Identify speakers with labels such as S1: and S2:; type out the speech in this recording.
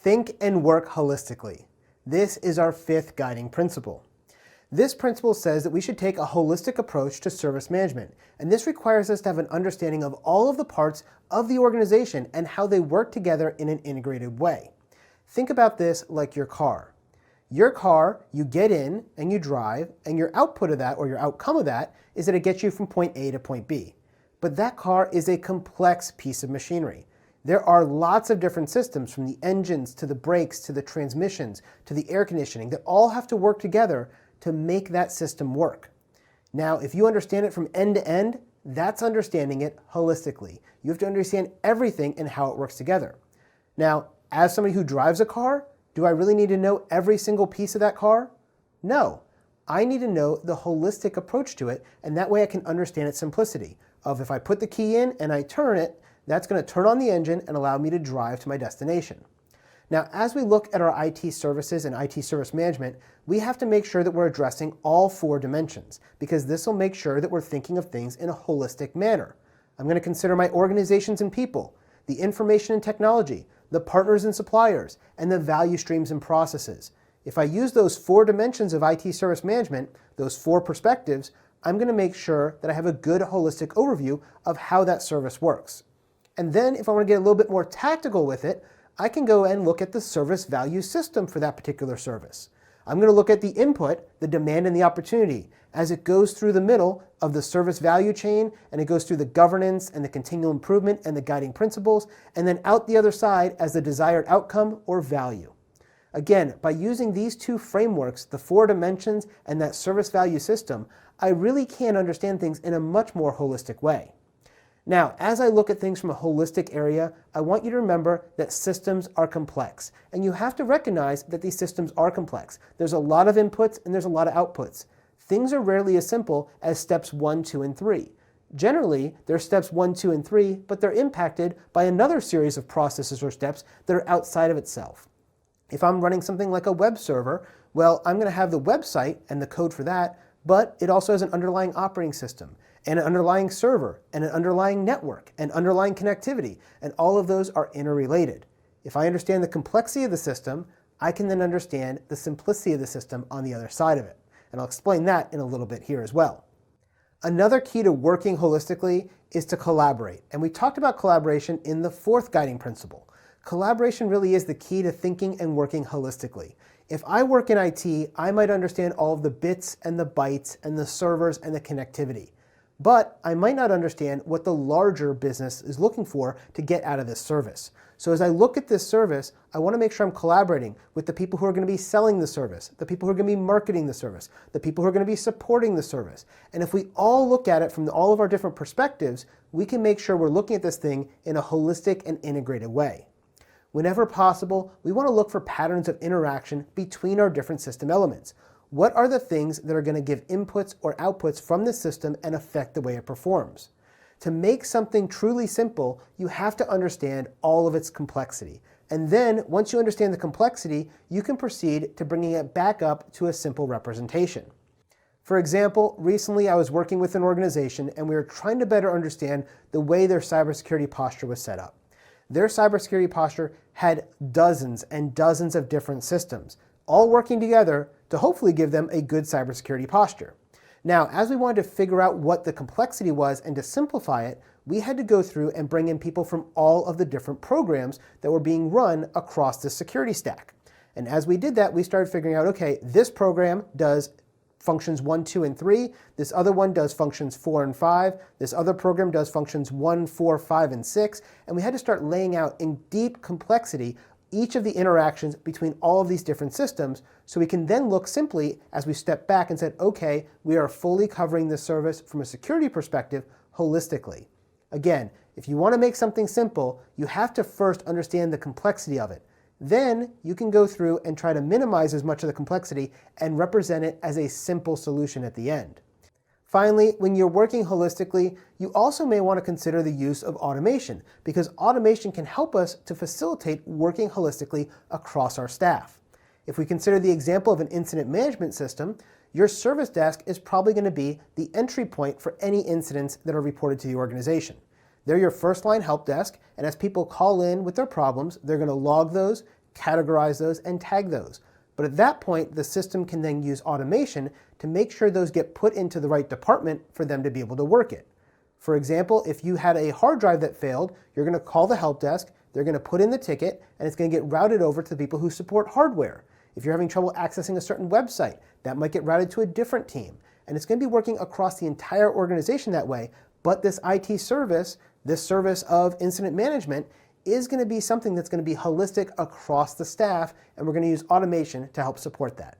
S1: Think and work holistically. This is our fifth guiding principle. This principle says that we should take a holistic approach to service management, and this requires us to have an understanding of all of the parts of the organization and how they work together in an integrated way. Think about this like your car. Your car, you get in and you drive, and your output of that, or your outcome of that, is that it gets you from point A to point B. But that car is a complex piece of machinery. There are lots of different systems, from the engines to the brakes to the transmissions to the air conditioning, that all have to work together to make that system work. Now, if you understand it from end to end, that's understanding it holistically. You have to understand everything and how it works together. Now, as somebody who drives a car, do I really need to know every single piece of that car? No. I need to know the holistic approach to it, and that way I can understand its simplicity of, if I put the key in and I turn it, that's going to turn on the engine and allow me to drive to my destination. Now, as we look at our IT services and IT service management, we have to make sure that we're addressing all four dimensions, because this will make sure that we're thinking of things in a holistic manner. I'm going to consider my organizations and people, the information and technology, the partners and suppliers, and the value streams and processes. If I use those four dimensions of IT service management, those four perspectives, I'm going to make sure that I have a good holistic overview of how that service works. And then if I want to get a little bit more tactical with it, I can go and look at the service value system for that particular service. I'm going to look at the input, the demand and the opportunity, as it goes through the middle of the service value chain, and it goes through the governance and the continual improvement and the guiding principles, and then out the other side as the desired outcome or value. Again, by using these two frameworks, the four dimensions and that service value system, I really can understand things in a much more holistic way. Now, as I look at things from a holistic area, I want you to remember that systems are complex, and you have to recognize that these systems are complex. There's a lot of inputs and there's a lot of outputs. Things are rarely as simple as steps 1, 2, and 3. Generally, they're steps 1, 2, and 3, but they're impacted by another series of processes or steps that are outside of itself. If I'm running something like a web server, well, I'm going to have the website and the code for that, but it also has an underlying operating system, and an underlying server, and an underlying network, and underlying connectivity, and all of those are interrelated. If I understand the complexity of the system, I can then understand the simplicity of the system on the other side of it. And I'll explain that in a little bit here as well. Another key to working holistically is to collaborate. And we talked about collaboration in the fourth guiding principle. Collaboration really is the key to thinking and working holistically. If I work in IT, I might understand all of the bits and the bytes and the servers and the connectivity. But I might not understand what the larger business is looking for to get out of this service. So as I look at this service, I want to make sure I'm collaborating with the people who are going to be selling the service, the people who are going to be marketing the service, the people who are going to be supporting the service. And if we all look at it from all of our different perspectives, we can make sure we're looking at this thing in a holistic and integrated way. Whenever possible, we want to look for patterns of interaction between our different system elements. What are the things that are going to give inputs or outputs from the system and affect the way it performs? To make something truly simple, you have to understand all of its complexity. And then, once you understand the complexity, you can proceed to bringing it back up to a simple representation. For example, recently I was working with an organization and we were trying to better understand the way their cybersecurity posture was set up. Their cybersecurity posture had dozens and dozens of different systems, all working together to hopefully give them a good cybersecurity posture. Now, as we wanted to figure out what the complexity was and to simplify it, we had to go through and bring in people from all of the different programs that were being run across the security stack. And as we did that, we started figuring out, okay, this program does functions 1, 2, and 3. This other one does functions 4 and 5. This other program does functions 1, 4, 5, and 6. And we had to start laying out in deep complexity each of the interactions between all of these different systems, so we can then look simply as we step back and said, okay, we are fully covering this service from a security perspective holistically. Again, if you want to make something simple, you have to first understand the complexity of it. Then you can go through and try to minimize as much of the complexity and represent it as a simple solution at the end. Finally, when you're working holistically, you also may want to consider the use of automation, because automation can help us to facilitate working holistically across our staff. If we consider the example of an incident management system, your service desk is probably going to be the entry point for any incidents that are reported to the organization. They're your first line help desk, and as people call in with their problems, they're going to log those, categorize those, and tag those. But at that point, the system can then use automation to make sure those get put into the right department for them to be able to work it. For example, if you had a hard drive that failed, you're going to call the help desk, they're going to put in the ticket, and it's going to get routed over to the people who support hardware. If you're having trouble accessing a certain website, that might get routed to a different team. And it's going to be working across the entire organization that way, but this IT service, this service of incident management, is going to be something that's going to be holistic across the staff, and we're going to use automation to help support that.